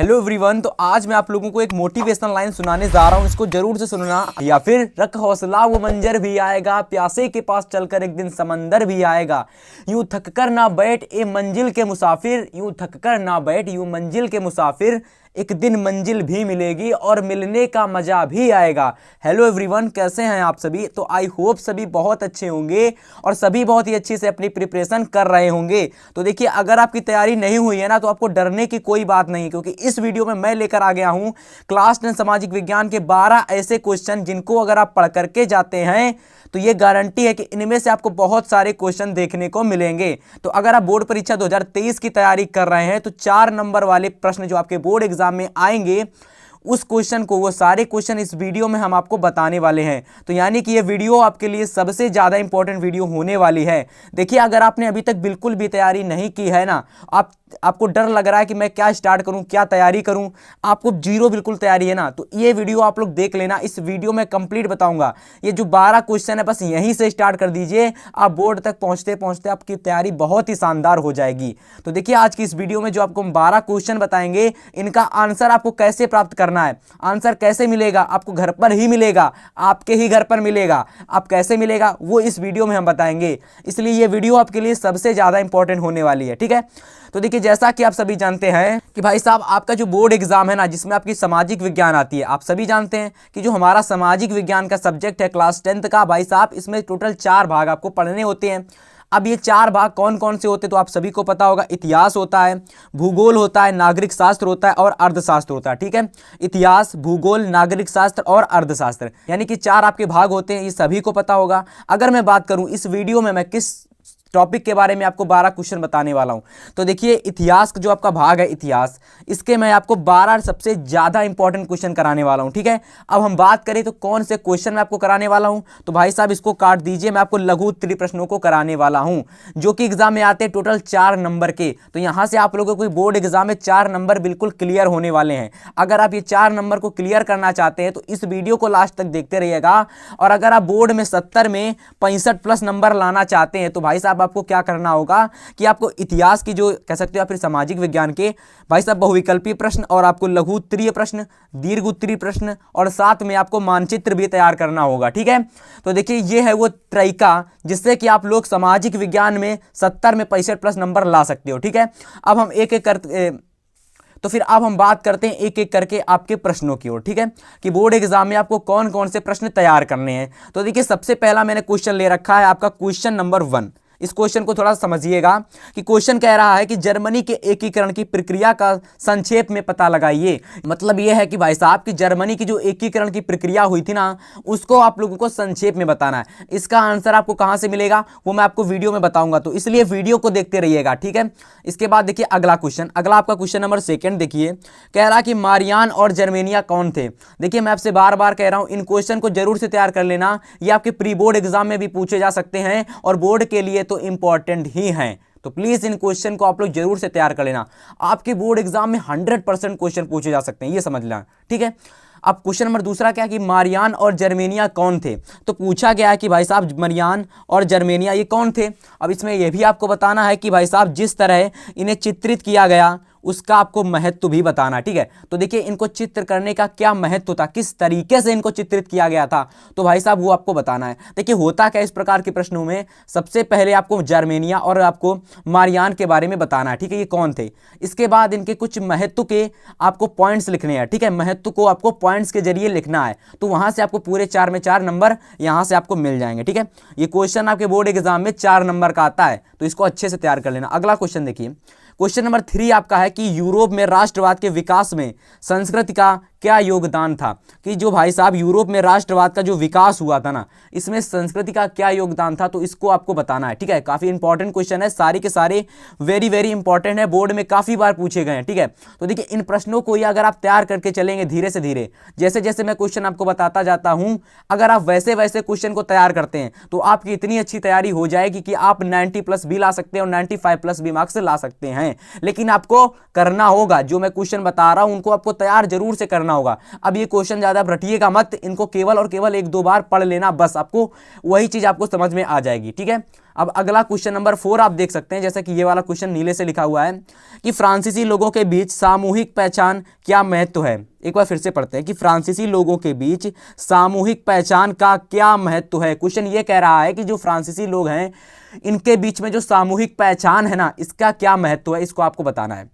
Hello everyone. तो आज मैं आप लोगों को एक मोटिवेशनल लाइन सुनाने जा रहा हूँ, इसको जरूर से सुनना। या फिर रख हौसला वो मंजर भी आएगा, प्यासे के पास चलकर एक दिन समंदर भी आएगा। यूं थक कर ना बैठ ए मंजिल के मुसाफिर, यूं थक कर ना बैठ यूं मंजिल के मुसाफिर, एक दिन मंजिल भी मिलेगी और मिलने का मजा भी आएगा। हेलो एवरीवन, कैसे हैं आप सभी? तो आई होप सभी बहुत अच्छे होंगे और सभी बहुत ही अच्छे से अपनी प्रिपरेशन कर रहे होंगे। तो देखिए, अगर आपकी तैयारी नहीं हुई है ना, तो आपको डरने की कोई बात नहीं, क्योंकि इस वीडियो में मैं लेकर आ गया हूं क्लास 10 सामाजिक विज्ञान के 12 ऐसे क्वेश्चन जिनको अगर आप पढ़ करके जाते हैं तो ये गारंटी है कि इनमें से आपको बहुत सारे क्वेश्चन देखने को मिलेंगे। तो अगर आप बोर्ड परीक्षा 2023 की तैयारी कर रहे हैं तो 4 नंबर वाले प्रश्न जो आपके बोर्ड एग्जाम में आएंगे, उस क्वेश्चन को, वो सारे क्वेश्चन इस वीडियो में हम आपको बताने वाले हैं। तो यानी कि ये वीडियो आपके लिए सबसे ज़्यादा इंपॉर्टेंट वीडियो होने वाली है। देखिए, अगर आपने अभी तक बिल्कुल भी तैयारी नहीं की है ना, आपको डर लग रहा है कि मैं क्या स्टार्ट करूं, क्या तैयारी करूं, आपको जीरो बिल्कुल तैयारी है ना, तो ये वीडियो आप लोग देख लेना। इस वीडियो में कंप्लीट बताऊंगा। ये जो 12 क्वेश्चन है, बस यहीं से स्टार्ट कर दीजिए, आप बोर्ड तक पहुंचते पहुंचते आपकी तैयारी बहुत ही शानदार हो जाएगी। तो देखिए, आज की इस वीडियो में जो आपको हम 12 क्वेश्चन बताएंगे, इनका आंसर आपको कैसे प्राप्त करना है, आंसर कैसे मिलेगा, आपको घर पर ही मिलेगा, आपके ही घर पर मिलेगा। आप कैसे मिलेगा वो इस वीडियो में हम बताएंगे, इसलिए ये वीडियो आपके लिए सबसे ज्यादा इंपॉर्टेंट होने वाली है। ठीक है, तो देखिए, जैसा कि आप सभी जानते हैं कि भाई साहब, आपका जो बोर्ड एग्जाम है ना, जिसमें आपकी सामाजिक विज्ञान आती है, आप सभी जानते हैं कि जो हमारा सामाजिक विज्ञान का सब्जेक्ट है क्लास 10th का, भाई साहब, इसमें टोटल 4 भाग आपको पढ़ने होते हैं। अब ये 4 भाग कौन कौन से होते हैं तो आप सभी को पता होगा। इतिहास होता है, भूगोल होता है, नागरिक शास्त्र होता है और अर्थशास्त्र होता है। ठीक है, इतिहास, भूगोल, नागरिक शास्त्र और अर्थशास्त्र, यानी कि 4 आपके भाग होते हैं, ये सभी को पता होगा। अगर मैं बात करूं इस वीडियो में मैं किस टॉपिक के बारे में आपको 12 क्वेश्चन बताने वाला हूं, तो देखिए, इतिहास का जो आपका भाग है इतिहास, इसके मैं आपको 12 सबसे ज्यादा इंपॉर्टेंट क्वेश्चन कराने वाला हूं। ठीक है, अब हम बात करें तो कौन से क्वेश्चन मैं आपको कराने वाला हूं, तो भाई साहब इसको काट दीजिए, मैं आपको लघु उत्तरीय प्रश्नों को कराने वाला हूं, जो कि एग्जाम में आते हैं टोटल 4 नंबर के। तो यहां से आप लोगों को बोर्ड एग्जाम में 4 नंबर बिल्कुल क्लियर होने वाले हैं। अगर आप ये 4 नंबर को क्लियर करना चाहते हैं तो इस वीडियो को लास्ट तक देखते रहिएगा। और अगर आप बोर्ड में 70 में 65+ नंबर लाना चाहते हैं तो भाई साहब आपको क्या करना होगा कि आपको इतिहास की, जो कह सकते हो, फिर सामाजिक विज्ञान के भाई साहब बहुविकल्पीय प्रश्न और आपको लघु उत्तरीय प्रश्न, दीर्घ उत्तरीय प्रश्न और साथ में आपको मानचित्र भी तैयार करना होगा। ठीक है, तो देखिए, ये है वो तरीका जिससे कि आप लोग सामाजिक विज्ञान में 70 में 65+ नंबर ला सकते हो। ठीक है, अब हम एक एक करते तो फिर अब हम बात करते हैं एक एक करके आपके प्रश्नों की ओर। ठीक है, कि बोर्ड एग्जाम में आपको कौन कौन से प्रश्न तैयार करने हैं। तो देखिए, सबसे पहला मैंने क्वेश्चन ले रखा है आपका क्वेश्चन नंबर 1। इस क्वेश्चन को थोड़ा समझिएगा कि क्वेश्चन कह रहा है कि जर्मनी के एकीकरण की प्रक्रिया का संक्षेप में पता लगाइए। मतलब यह है कि भाई साहब की जर्मनी की जो एकीकरण की प्रक्रिया हुई थी ना, उसको आप लोगों को संक्षेप में बताना है। इसका आंसर आपको कहां से मिलेगा वो मैं आपको वीडियो में बताऊंगा, तो इसलिए वीडियो को देखते रहिएगा। ठीक है, इसके बाद देखिए अगला क्वेश्चन, अगला आपका क्वेश्चन नंबर 2 देखिए, कह रहा कि मारियान और जर्मेनिया कौन थे। देखिए, मैं आपसे बार बार कह रहा हूं, इन क्वेश्चन को जरूर से तैयार कर लेना, ये आपके प्री बोर्ड एग्जाम में भी पूछे जा सकते हैं और बोर्ड के लिए तो इंपॉर्टेंट ही हैं। तो प्लीज इन क्वेश्चन को आप लोग जरूर से तैयार कर लेना, आपके बोर्ड एग्जाम में 100% क्वेश्चन पूछे जा सकते हैं, ये समझ लेना। ठीक है, अब क्वेश्चन नंबर 2 क्या कि मारियान और जर्मेनिया कौन थे। तो पूछा गया है कि भाई साहब मारियान और जर्मेनिया ये कौन थे। अब इसमें यह भी आपको बताना है कि भाई साहब जिस तरह इन्हें चित्रित किया गया उसका आपको महत्व भी बताना। ठीक है, तो देखिए, इनको चित्र करने का क्या महत्व था, किस तरीके से इनको चित्रित किया गया था, तो भाई साहब वो आपको बताना है। देखिए, होता क्या इस प्रकार के प्रश्नों में, सबसे पहले आपको जर्मेनिया और आपको मारियान के बारे में बताना है। ठीक है, ये कौन थे, इसके बाद इनके कुछ महत्व के आपको पॉइंट्स लिखने हैं। ठीक है, महत्व को आपको पॉइंट्स के जरिए लिखना है, तो वहां से आपको पूरे 4 में 4 नंबर यहां से आपको मिल जाएंगे। ठीक है, ये क्वेश्चन आपके बोर्ड एग्जाम में 4 नंबर का आता है, तो इसको अच्छे से तैयार कर लेना। अगला क्वेश्चन देखिए, क्वेश्चन नंबर 3 आपका है कि यूरोप में राष्ट्रवाद के विकास में संस्कृति का क्या योगदान था। कि जो भाई साहब यूरोप में राष्ट्रवाद का जो विकास हुआ था ना, इसमें संस्कृति का क्या योगदान था, तो इसको आपको बताना है। ठीक है, काफी इंपॉर्टेंट क्वेश्चन है, सारे के सारे वेरी वेरी इंपॉर्टेंट है, बोर्ड में काफी बार पूछे गए हैं। ठीक है, तो देखिए, इन प्रश्नों को ही अगर आप तैयार करके चलेंगे धीरे से धीरे, जैसे जैसे मैं क्वेश्चन आपको बताता जाता हूं, अगर आप वैसे वैसे क्वेश्चन को तैयार करते हैं तो आपकी इतनी अच्छी तैयारी हो जाएगी कि आप 90+ भी ला सकते हैं और 95+ भी मार्क्स ला सकते हैं। हैं, लेकिन आपको करना होगा। जो मैं क्वेश्चन बता रहा हूं उनको आपको तैयार जरूर से करना होगा। अब ये क्वेश्चन ज्यादा रटिएगा मत, इनको केवल और केवल 1-2 बार पढ़ लेना, बस आपको वही चीज आपको समझ में आ जाएगी। ठीक है, अब अगला क्वेश्चन नंबर 4 आप देख सकते हैं, जैसा कि ये वाला क्वेश्चन नीले से लिखा हुआ है कि फ्रांसीसी लोगों के बीच सामूहिक पहचान क्या महत्व है। एक बार फिर से पढ़ते हैं कि फ्रांसीसी लोगों के बीच सामूहिक पहचान का क्या महत्व है। क्वेश्चन ये कह रहा है कि जो फ्रांसीसी लोग हैं इनके बीच में जो सामूहिक पहचान है ना, इसका क्या महत्व है, इसको आपको बताना है।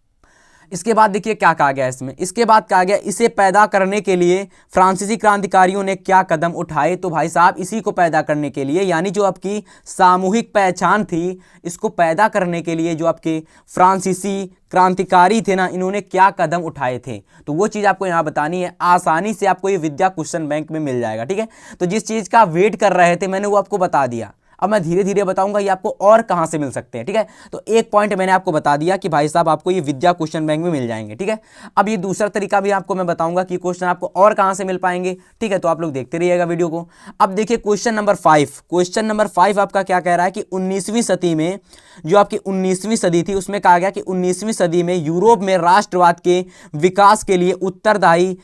इसके बाद देखिए क्या कहा गया इसमें, इसके बाद कहा गया इसे पैदा करने के लिए फ्रांसीसी क्रांतिकारियों ने क्या कदम उठाए। तो भाई साहब इसी को पैदा करने के लिए, यानी जो आपकी सामूहिक पहचान थी, इसको पैदा करने के लिए जो आपके फ्रांसीसी क्रांतिकारी थे ना, इन्होंने क्या कदम उठाए थे, तो वो चीज़ आपको यहाँ बतानी है। आसानी से आपको ये विद्या क्वेश्चन बैंक में मिल जाएगा। ठीक है, तो जिस चीज़ का वेट कर रहे थे मैंने वो आपको बता दिया। अब मैं धीरे धीरे बताऊंगा ये आपको और कहां से मिल सकते हैं। ठीक है, तो एक पॉइंट मैंने आपको बता दिया कि भाई साहब आपको ये विद्या क्वेश्चन बैंक में मिल जाएंगे। ठीक है, अब ये दूसरा तरीका भी आपको मैं बताऊंगा कि क्वेश्चन आपको और कहां से मिल पाएंगे। ठीक है, तो आप लोग देखते रहिएगा वीडियो को। अब देखिए क्वेश्चन नंबर 5, क्वेश्चन नंबर 5 आपका क्या कह रहा है कि 19वीं सदी में, जो आपकी 19वीं सदी थी, उसमें कहा गया कि 19वीं सदी में यूरोप में राष्ट्रवाद के विकास के लिए उत्तरदायी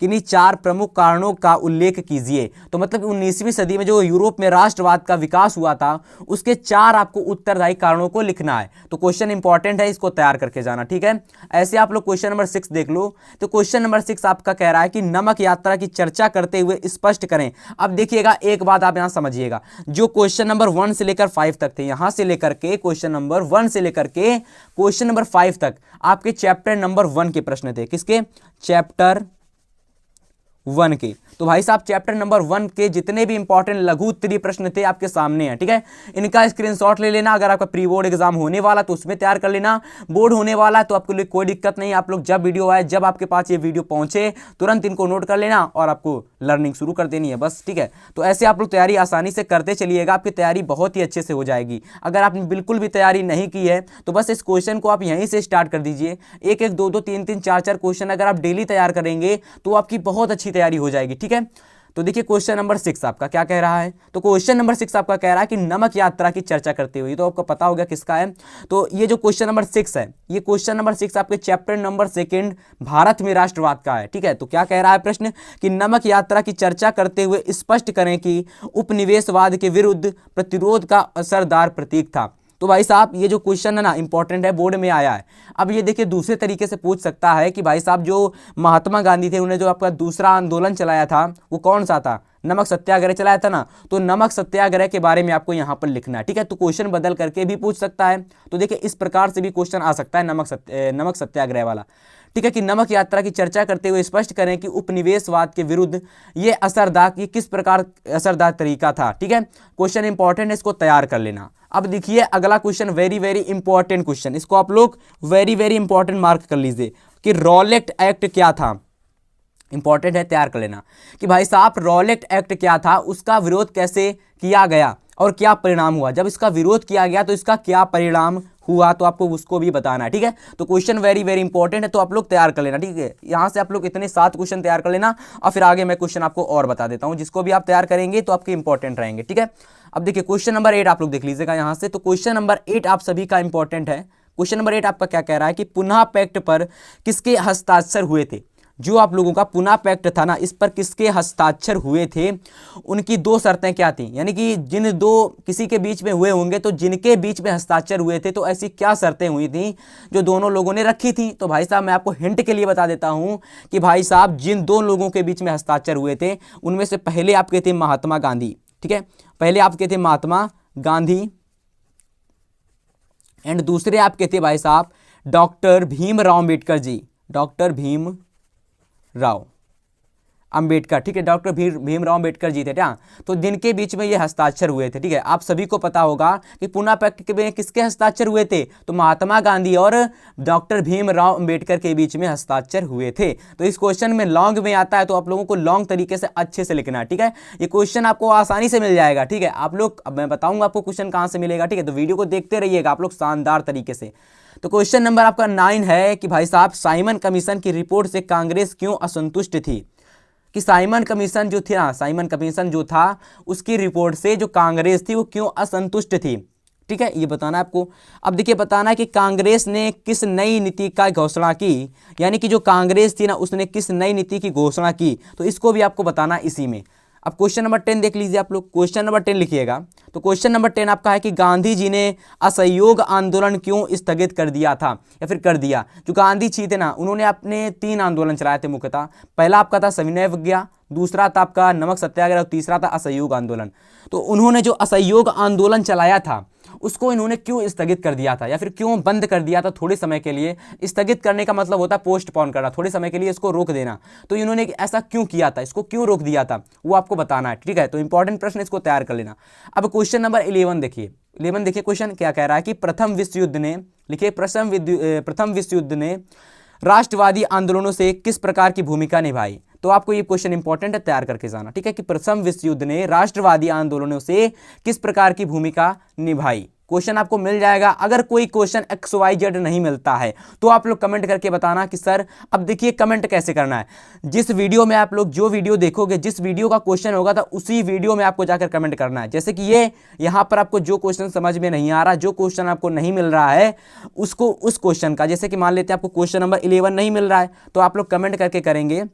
किन्हीं चार प्रमुख कारणों का उल्लेख कीजिए। तो मतलब 19वीं सदी में जो यूरोप में राष्ट्रवाद का विकास हुआ था, उसके 4 आपको उत्तरदायी कारणों को लिखना है। तो क्वेश्चन इंपॉर्टेंट है, इसको तैयार करके जाना। ठीक है, ऐसे आप लोग क्वेश्चन नंबर 6 देख लो। तो क्वेश्चन नंबर 6 आपका कह रहा है कि नमक यात्रा की चर्चा करते हुए स्पष्ट करें। अब देखिएगा एक बात आप यहां समझिएगा, जो क्वेश्चन नंबर 1 से लेकर 5 तक थे, यहां से लेकर के क्वेश्चन नंबर 1 से लेकर के क्वेश्चन नंबर 5 तक आपके चैप्टर नंबर 1 के प्रश्न थे। किसके? चैप्टर 1 के। तो भाई साहब चैप्टर नंबर 1 के जितने भी इंपॉर्टेंट लघु उत्तरीय प्रश्न थे आपके सामने हैं। ठीक है, इनका स्क्रीनशॉट ले लेना। अगर आपका प्री बोर्ड एग्जाम होने वाला तो उसमें तैयार कर लेना, बोर्ड होने वाला तो आपके लिए कोई दिक्कत नहीं। आप लोग जब वीडियो आए, जब आपके पास ये वीडियो पहुंचे, तुरंत इनको नोट कर लेना और आपको लर्निंग शुरू कर देनी है बस। ठीक है, तो ऐसे आप लोग तैयारी आसानी से करते चलिएगा, आपकी तैयारी बहुत ही अच्छे से हो जाएगी। अगर आपने बिल्कुल भी तैयारी नहीं की है तो बस इस क्वेश्चन को आप यहीं से स्टार्ट कर दीजिए। 1-1, 2-2, 3-3, 4-4 क्वेश्चन अगर आप डेली तैयार करेंगे तो आपकी बहुत अच्छी तैयारी हो जाएगी। ठीक है, तो देखिए क्वेश्चन नंबर 6 आपका क्या कह रहा है। तो क्वेश्चन नंबर 6 आपका कह रहा है कि नमक यात्रा की चर्चा करते हुए, तो आपको पता होगा किसका है। तो ये जो क्वेश्चन नंबर 6 है, ये क्वेश्चन नंबर 6 आपके चैप्टर नंबर 2 भारत में राष्ट्रवाद का है। ठीक है, तो क्या कह रहा है प्रश्न कि नमक यात्रा की चर्चा करते हुए स्पष्ट करें कि उपनिवेशवाद के विरुद्ध प्रतिरोध का असरदार प्रतीक था। तो भाई साहब ये जो क्वेश्चन है ना इंपॉर्टेंट है, बोर्ड में आया है। अब ये देखिए दूसरे तरीके से पूछ सकता है कि भाई साहब जो महात्मा गांधी थे, उन्हें जो आपका दूसरा आंदोलन चलाया था वो कौन सा था? नमक सत्याग्रह चलाया था ना, तो नमक सत्याग्रह के बारे में आपको यहाँ पर लिखना है। ठीक है, तो क्वेश्चन बदल करके भी पूछ सकता है। तो देखिए इस प्रकार से भी क्वेश्चन आ सकता है नमक सत्याग्रह वाला। ठीक है, कि नमक यात्रा की चर्चा करते हुए स्पष्ट करें कि उपनिवेशवाद के विरुद्ध ये असरदार, ये किस प्रकार असरदार तरीका था। ठीक है, क्वेश्चन इंपॉर्टेंट है, इसको तैयार कर लेना। अब देखिए अगला question very very important question, इसको आप लोग वेरी वेरी इंपॉर्टेंट मार्क कर लीजिए कि रॉलेट एक्ट क्या था। इंपॉर्टेंट है, तैयार कर लेना कि भाई साहब रॉलेट एक्ट क्या था, उसका विरोध कैसे किया गया और क्या परिणाम हुआ। जब इसका विरोध किया गया तो इसका क्या परिणाम हुआ, तो आपको उसको भी बताना है। ठीक है, तो क्वेश्चन वेरी वेरी इंपॉर्टेंट है, तो आप लोग तैयार कर लेना। ठीक है, यहां से आप लोग इतने 7 क्वेश्चन तैयार कर लेना और फिर आगे मैं क्वेश्चन आपको और बता देता हूं, जिसको भी आप तैयार करेंगे तो आपके इंपॉर्टेंट रहेंगे। ठीक है, अब देखिए क्वेश्चन नंबर 8 आप लोग देख लीजिएगा यहां से। तो क्वेश्चन नंबर 8 आप सभी का इंपॉर्टेंट है। क्वेश्चन नंबर 8 आपका क्या कह रहा है कि पुनः पैक्ट पर किसके हस्ताक्षर हुए थे। जो आप लोगों का पुनः पैक्ट था ना, इस पर किसके हस्ताक्षर हुए थे, उनकी 2 शर्तें क्या थी। यानी कि जिन 2 किसी के बीच में हुए होंगे, तो जिनके बीच में हस्ताक्षर हुए थे तो ऐसी क्या शर्तें हुई थी जो दोनों लोगों ने रखी थी। तो भाई साहब मैं आपको हिंट के लिए बता देता हूं कि भाई साहब जिन 2 लोगों के बीच में हस्ताक्षर हुए थे उनमें से पहले आपके थे महात्मा गांधी। ठीक है, पहले आपके थे महात्मा गांधी एंड दूसरे आपके थे भाई साहब डॉक्टर भीमराव अंबेडकर जी, डॉक्टर भीमराव अंबेडकर। ठीक है, डॉक्टर भीमराव अंबेडकर जी थे क्या, तो जिनके बीच में ये हस्ताक्षर हुए थे। ठीक है, आप सभी को पता होगा कि पुनः पैक्ट के में किसके हस्ताक्षर हुए थे, तो महात्मा गांधी और डॉक्टर भीमराव अंबेडकर के बीच में हस्ताक्षर हुए थे। तो इस क्वेश्चन में लॉन्ग में आता है, तो आप लोगों को लॉन्ग तरीके से अच्छे से लिखना है। ठीक है, ये क्वेश्चन आपको आसानी से मिल जाएगा। ठीक है, आप लोग, अब मैं बताऊंगा आपको क्वेश्चन कहां से मिलेगा। ठीक है, तो वीडियो को देखते रहिएगा आप लोग शानदार तरीके से। तो क्वेश्चन नंबर आपका 9 है कि भाई साहब साइमन कमीशन की रिपोर्ट से कांग्रेस क्यों असंतुष्ट थी। कि साइमन कमीशन जो थी ना, साइमन कमीशन जो था उसकी रिपोर्ट से जो कांग्रेस थी वो क्यों असंतुष्ट थी। ठीक है, ये बताना है आपको। अब देखिए बताना है कि कांग्रेस ने किस नई नीति का घोषणा की, यानी कि जो कांग्रेस थी ना उसने किस नई नीति की घोषणा की, तो इसको भी आपको बताना है इसी में। अब क्वेश्चन नंबर 10 देख लीजिए आप लोग, क्वेश्चन नंबर 10 लिखिएगा। तो क्वेश्चन नंबर 10 आपका है कि गांधी जी ने असहयोग आंदोलन क्यों स्थगित कर दिया था या फिर कर दिया। जो गांधी जी थे ना उन्होंने अपने 3 आंदोलन चलाए थे मुख्यतः। पहला आपका था सविनय अवज्ञा, दूसरा था आपका नमक सत्याग्रह और तीसरा था असहयोग आंदोलन। तो उन्होंने जो असहयोग आंदोलन चलाया था उसको इन्होंने क्यों स्थगित कर दिया था या फिर क्यों बंद कर दिया था थोड़े समय के लिए। स्थगित करने का मतलब होता है पोस्टपोन करना, थोड़े समय के लिए इसको रोक देना। तो इन्होंने ऐसा क्यों किया था, इसको क्यों रोक दिया था, वो आपको बताना है, ठीक है। तो इंपॉर्टेंट प्रश्न, इसको तैयार कर लेना। अब क्वेश्चन नंबर 11 देखिए। 11 देखिए क्वेश्चन क्या कह रहा है कि प्रथम विश्व युद्ध ने, लिखिए प्रथम विश्व युद्ध ने राष्ट्रवादी आंदोलनों से किस प्रकार की भूमिका निभाई। तो आपको ये क्वेश्चन इंपॉर्टेंट है, तैयार करके जाना, ठीक है, कि प्रथम विश्व युद्ध ने राष्ट्रवादी आंदोलनों से किस प्रकार की भूमिका निभाई। क्वेश्चन आपको मिल जाएगा। अगर कोई क्वेश्चन XYZ नहीं मिलता है तो आप लोग कमेंट करके बताना कि सर, अब देखिए कमेंट कैसे करना है। जिस वीडियो में आप लोग जो वीडियो देखोगे, जिस वीडियो का क्वेश्चन होगा तो उसी वीडियो में आपको जाकर कमेंट करना है। जैसे कि ये यहाँ पर आपको जो क्वेश्चन समझ में नहीं आ रहा, जो क्वेश्चन आपको नहीं मिल रहा है उसको, उस क्वेश्चन का, जैसे कि मान लेते हैं आपको क्वेश्चन नंबर 11 नहीं मिल रहा है तो आप लोग कमेंट करके करेंगे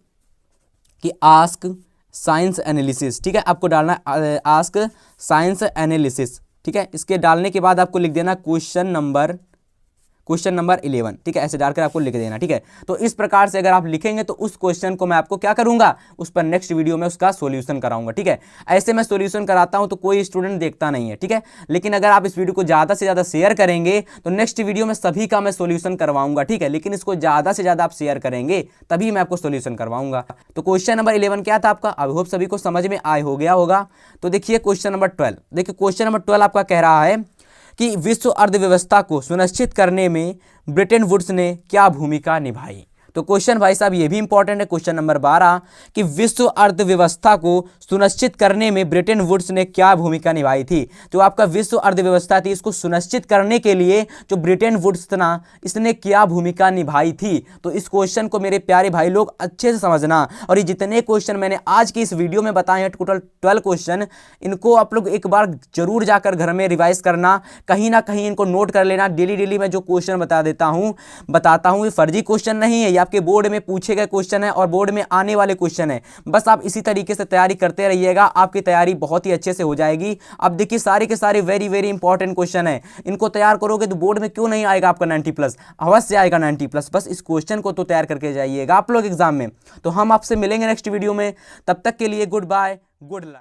कि आस्क साइंस एनालिसिस, ठीक है, आपको डालना है आस्क साइंस एनालिसिस, ठीक है। इसके डालने के बाद आपको लिख देना क्वेश्चन नंबर 11, ठीक है, ऐसे डालकर आपको लिख देना, ठीक है। तो इस प्रकार से अगर आप लिखेंगे तो उस क्वेश्चन को मैं आपको क्या करूंगा, उस पर नेक्स्ट वीडियो में उसका सॉल्यूशन कराऊंगा, ठीक है। ऐसे मैं सॉल्यूशन कराता हूं तो कोई स्टूडेंट देखता नहीं है, ठीक है। लेकिन अगर आप इस वीडियो को ज़्यादा से ज़्यादा शेयर करेंगे तो नेक्स्ट वीडियो में सभी का मैं सॉल्यूशन करवाऊंगा, ठीक है। लेकिन इसको ज़्यादा से ज़्यादा आप शेयर करेंगे तभी मैं आपको सॉल्यूशन करवाऊंगा। तो क्वेश्चन नंबर 11 क्या था आपका, आई होप सभी को समझ में आए हो गया होगा। तो देखिए क्वेश्चन नंबर 12, देखिए क्वेश्चन नंबर 12 आपका कह रहा है कि विश्व अर्थव्यवस्था को सुनिश्चित करने में ब्रेटन वुड्स ने क्या भूमिका निभाई। तो क्वेश्चन भाई साहब ये भी इंपॉर्टेंट है, क्वेश्चन नंबर 12 कि विश्व अर्थव्यवस्था को सुनिश्चित करने में ब्रेटन वुड्स ने क्या भूमिका निभाई थी। जो आपका विश्व अर्थव्यवस्था थी इसको सुनिश्चित करने के लिए जो ब्रेटन वुड्स था ना, इसने क्या भूमिका निभाई थी। तो इस क्वेश्चन को मेरे प्यारे भाई लोग अच्छे से समझना, और ये जितने क्वेश्चन मैंने आज की इस वीडियो में बताए हैं टोटल 12 क्वेश्चन, इनको आप लोग एक बार जरूर जाकर घर में रिवाइज करना, कहीं ना कहीं इनको नोट कर लेना। डेली मैं जो क्वेश्चन बताता हूँ ये फर्जी क्वेश्चन नहीं है, आपके बोर्ड में पूछे गए क्वेश्चन है और बोर्ड में आने वाले क्वेश्चन है। बस आप इसी तरीके से तैयारी करते रहिएगा, आपकी तैयारी बहुत ही अच्छे से हो जाएगी। अब देखिए सारे के सारे वेरी इंपॉर्टेंट क्वेश्चन है, इनको तैयार करोगे तो बोर्ड में क्यों नहीं आएगा आपका 90+, अवश्य आएगा 90+। बस इस क्वेश्चन को तो तैयार करके जाइएगा आप लोग एग्जाम में। तो हम आपसे मिलेंगे नेक्स्ट वीडियो में, तब तक के लिए गुड बाय, गुड लक।